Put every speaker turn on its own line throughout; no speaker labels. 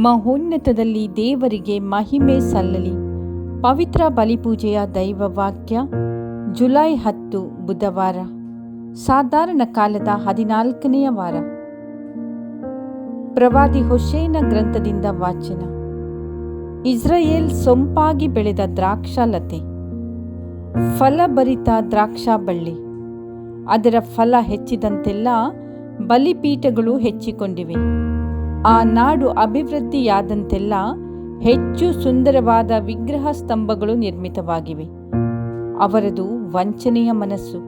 ಮಹೋನ್ನತದಲ್ಲಿ ದೇವರಿಗೆ ಮಹಿಮೆ ಸಲ್ಲಲಿ. ಪವಿತ್ರ ಬಲಿಪೂಜೆಯ ದೈವವಾಕ್ಯ ಜುಲೈ 10 ಬುಧವಾರ, ಸಾಧಾರಣ ಕಾಲದ 14ನೆಯ ವಾರ. ಪ್ರವಾದಿ ಹೋಶೇಯನ ಗ್ರಂಥದಿಂದ ವಾಚನ. ಇಸ್ರಾಯೇಲ್ ಸೊಂಪಾಗಿ ಬೆಳೆದ ದ್ರಾಕ್ಷಾಲತೆ, ಫಲಭರಿತ ದ್ರಾಕ್ಷಾ ಬಳ್ಳಿ. ಅದರ ಫಲ ಹೆಚ್ಚಿದಂತೆಲ್ಲ ಬಲಿಪೀಠಗಳು ಹೆಚ್ಚಿಕೊಂಡಿವೆ. ಆ ನಾಡು ಅಭಿವೃದ್ಧಿಯಾದಂತೆಲ್ಲ ಹೆಚ್ಚು ಸುಂದರವಾದ ವಿಗ್ರಹ ಸ್ತಂಭಗಳು ನಿರ್ಮಿತವಾಗಿವೆ. ಅವರದು ವಂಚನೆಯ ಮನಸ್ಸು.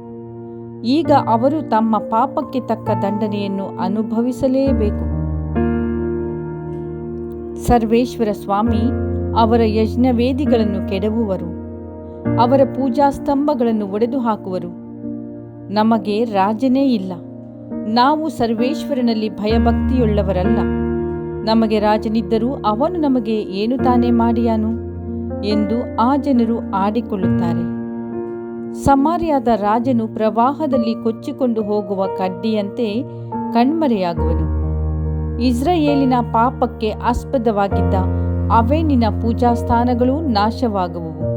ಈಗ ಅವರು ತಮ್ಮ ಪಾಪಕ್ಕೆ ತಕ್ಕ ದಂಡನೆಯನ್ನು ಅನುಭವಿಸಲೇಬೇಕು. ಸರ್ವೇಶ್ವರ ಸ್ವಾಮಿ ಅವರ ಯಜ್ಞವೇದಿಗಳನ್ನು ಕೆಡವುವರು, ಅವರ ಪೂಜಾ ಸ್ತಂಭಗಳನ್ನು ಒಡೆದು ಹಾಕುವರು. ನಮಗೆ ರಾಜನೇ ಇಲ್ಲ, ನಾವು ಸರ್ವೇಶ್ವರನಲ್ಲಿ ಭಯಭಕ್ತಿಯುಳ್ಳವರಲ್ಲ. ನಮಗೆ ರಾಜನಿದ್ದರೂ ಅವನು ನಮಗೆ ಏನು ತಾನೇ ಮಾಡಿಯಾನು ಎಂದು ಆ ಜನರು ಆಡಿಕೊಳ್ಳುತ್ತಾರೆ. ಸಮಾರ್ಯದ ರಾಜನು ಪ್ರವಾಹದಲ್ಲಿ ಕೊಚ್ಚಿಕೊಂಡು ಹೋಗುವ ಕಡ್ಡಿಯಂತೆ ಕಣ್ಮರೆಯಾಗುವನು. ಇಸ್ರಾಯೇಲಿನ ಪಾಪಕ್ಕೆ ಆಸ್ಪದವಾಗಿದ್ದ ಅವೆನಿನ ಪೂಜಾಸ್ಥಾನಗಳು ನಾಶವಾಗುವವು.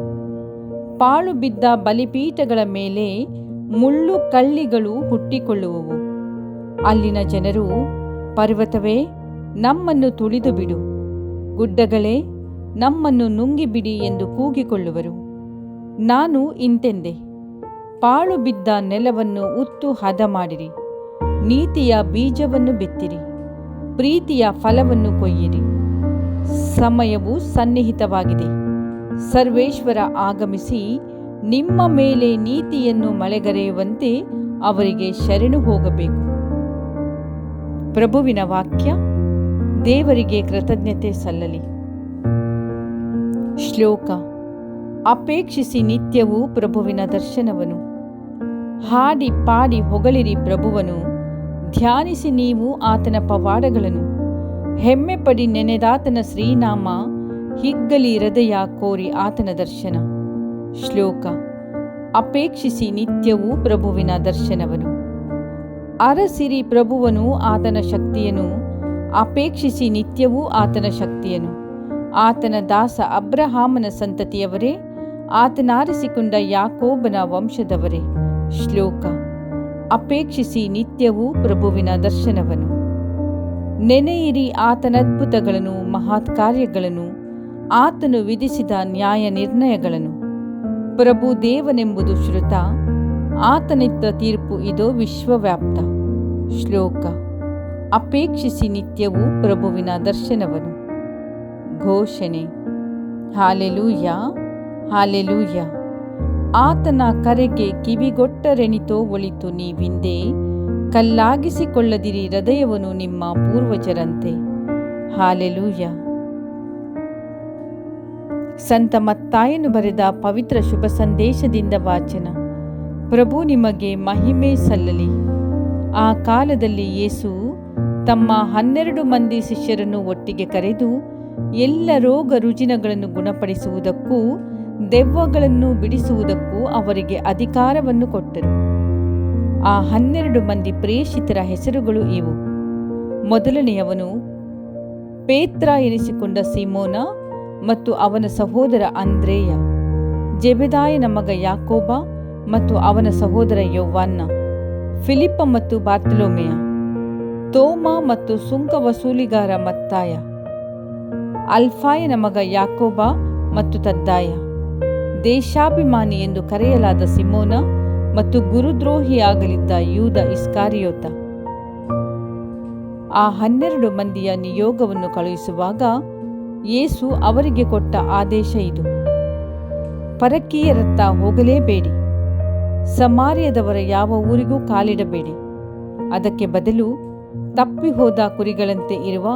ಪಾಳು ಬಿದ್ದ ಬಲಿಪೀಠಗಳ ಮೇಲೆ ಮುಳ್ಳು ಕಳ್ಳಿಗಳು ಹುಟ್ಟಿಕೊಳ್ಳುವವು. ಅಲ್ಲಿನ ಜನರು, ಪರ್ವತವೇ ನಮ್ಮನ್ನು ತುಳಿದು ಬಿಡು, ಗುಡ್ಡಗಳೇ ನಮ್ಮನ್ನು ನುಂಗಿಬಿಡಿ ಎಂದು ಕೂಗಿಕೊಳ್ಳುವರು. ನಾನು ಇಂತೆಂದೆ, ಪಾಳು ಬಿದ್ದ ನೆಲವನ್ನು ಉತ್ತು ಹದ ಮಾಡಿರಿ, ನೀತಿಯ ಬೀಜವನ್ನು ಬಿತ್ತಿರಿ, ಪ್ರೀತಿಯ ಫಲವನ್ನು ಕೊಯ್ಯಿರಿ. ಸಮಯವು ಸನ್ನಿಹಿತವಾಗಿದೆ. ಸರ್ವೇಶ್ವರ ಆಗಮಿಸಿ ನಿಮ್ಮ ಮೇಲೆ ನೀತಿಯನ್ನು ಮಳೆಗರೆಯುವಂತೆ ಅವರಿಗೆ ಶರಣು ಹೋಗಬೇಕು. ಪ್ರಭುವಿನ ವಾಕ್ಯ. ದೇವರಿಗೆ ಕೃತಜ್ಞತೆ ಸಲ್ಲಲಿ. ಶ್ಲೋಕ. ಅಪೇಕ್ಷಿಸಿ ನಿತ್ಯವೂ ಪ್ರಭುವಿನ ದರ್ಶನವನ್ನು. ಹಾಡಿ ಪಾಡಿ ಹೊಗಳಿರಿ ಪ್ರಭುವನು, ಧ್ಯಾನಿಸಿ ನೀವು ಆತನ ಪವಾಡಗಳನ್ನು. ಹೆಮ್ಮೆ ಪಡಿ ನೆನೆದಾತನ ಶ್ರೀನಾಮ, ಹಿಗ್ಗಲಿ ಹೃದಯ ಕೋರಿ ಆತನ ದರ್ಶನ. ಶ್ಲೋಕ. ಅಪೇಕ್ಷಿಸಿ ನಿತ್ಯವೂ ಪ್ರಭುವಿನ ದರ್ಶನವನ್ನು. ಅರಸಿರಿ ಪ್ರಭುವನು ಆತನ ಶಕ್ತಿಯನು, ಅಪೇಕ್ಷಿಸಿ ನಿತ್ಯವೂ ಆತನ ಶಕ್ತಿಯನು. ಆತನ ದಾಸ ಅಬ್ರಹಾಮನ ಸಂತತಿಯವರೇ, ಆತನಾರಿಸಿಕೊಂಡ ಯಾಕೋಬನ ವಂಶದವರೇ. ಶ್ಲೋಕ. ಅಪೇಕ್ಷಿಸಿ ನಿತ್ಯವೂ ಪ್ರಭುವಿನ ದರ್ಶನವನ್ನು. ನೆನೆಯಿರಿ ಆತನದ್ಭುತಗಳನ್ನು, ಮಹತ್ ಕಾರ್ಯಗಳನ್ನು, ಆತನು ವಿಧಿಸಿದ ನ್ಯಾಯ ನಿರ್ಣಯಗಳನ್ನು. ಪ್ರಭು ದೇವನೆಂಬುದು ಶ್ರುತ, ಆತನಿತ್ತ ತೀರ್ಪು ಇದೋ ವಿಶ್ವವ್ಯಾಪ್ತ. ಶ್ಲೋಕ. ಅಪೇಕ್ಷಿಸಿ ನಿತ್ಯವೂ ಪ್ರಭುವಿನ ದರ್ಶನವನ್ನು. ಘೋಷಣೆ. Hallelujah, hallelujah. ಆತನ ಕರೆಗೆ ಕಿವಿಗೊಟ್ಟರೆನಿತೋ ಒಳಿತು ನೀವಿಂದೆ, ಕಲ್ಲಾಗಿಸಿಕೊಳ್ಳದಿರಿ ಹೃದಯವನ್ನು ನಿಮ್ಮ ಪೂರ್ವಜರಂತೆ. ಹಾಲೆಲೂಯ. ಸಂತ ಮತ್ತಾಯನು ಬರೆದ ಪವಿತ್ರ ಶುಭ ಸಂದೇಶದಿಂದ ವಾಚನ. ಪ್ರಭು ನಿಮಗೆ ಮಹಿಮೆ ಸಲ್ಲಲಿ. ಆ ಕಾಲದಲ್ಲಿ ಯೇಸು ತಮ್ಮ 12 ಮಂದಿ ಶಿಷ್ಯರನ್ನು ಒಟ್ಟಿಗೆ ಕರೆದು ಎಲ್ಲ ರೋಗ ರುಜಿನಗಳನ್ನು ಗುಣಪಡಿಸುವುದಕ್ಕೂ ದೆವ್ವಗಳನ್ನು ಬಿಡಿಸುವುದಕ್ಕೂ ಅವರಿಗೆ ಅಧಿಕಾರವನ್ನು ಕೊಟ್ಟರು. ಆ 12 ಮಂದಿ ಪ್ರೇಷಿತರ ಹೆಸರುಗಳು ಇವು. ಮೊದಲನೆಯವನು ಪೇತ್ರ ಎನಿಸಿಕೊಂಡ ಸಿಮೋನ ಮತ್ತು ಅವನ ಸಹೋದರ ಅಂದ್ರೇಯ, ಜೆಬೆದಾಯನ ಮಗ ಯಾಕೋಬ ಮತ್ತು ಅವನ ಸಹೋದರ ಯೋವಾನ್ನ, ಫಿಲಿಪ್ಪ ಮತ್ತು ಬಾರ್ತಲೋಮೆಯ, ತೋಮ ಮತ್ತು ಸುಂಕ ವಸೂಲಿಗಾರ ಮತ್ತಾಯ, ಅಲ್ಫಾಯನ ಮಗ ಯಾಕೋಬ ಮತ್ತು ತದ್ದಾಯ, ದೇಶಾಭಿಮಾನಿ ಎಂದು ಕರೆಯಲಾದ ಸಿಮೋನ ಮತ್ತು ಗುರುದ್ರೋಹಿಯಾಗಲಿದ್ದ ಯೂದ ಇಸ್ಕಾರಿಯೋತ. ಆ 12 ಮಂದಿಯ ನಿಯೋಗವನ್ನು ಕಳುಹಿಸುವಾಗ ಯೇಸು ಅವರಿಗೆ ಕೊಟ್ಟ ಆದೇಶ ಇದು: ಪರಕೀಯರತ್ತ ಹೋಗಲೇಬೇಡಿ, ಸಮಾರ್ಯದವರ ಯಾವ ಊರಿಗೂ ಕಾಲಿಡಬೇಡಿ. ಅದಕ್ಕೆ ಬದಲು ತಪ್ಪಿ ಹೋದ ಕುರಿಗಳಂತೆ ಇರುವ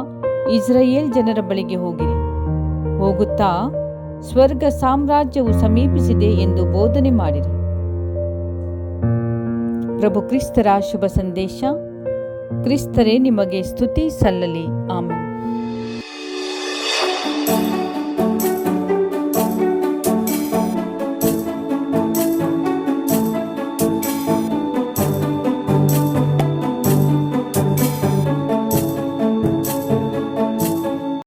ಇಸ್ರಾಯೇಲ್ ಜನರ ಬಳಿಗೆ ಹೋಗಿರಿ. ಹೋಗುತ್ತಾ ಸ್ವರ್ಗ ಸಾಮ್ರಾಜ್ಯವು ಸಮೀಪಿಸಿದೆ ಎಂದು ಬೋಧನೆ ಮಾಡಿರಿ. ಪ್ರಭು ಕ್ರಿಸ್ತರ ಶುಭ ಸಂದೇಶ. ಕ್ರಿಸ್ತರೇ ನಿಮಗೆ ಸ್ತುತಿ ಸಲ್ಲಲಿ. ಆಮೆನ್.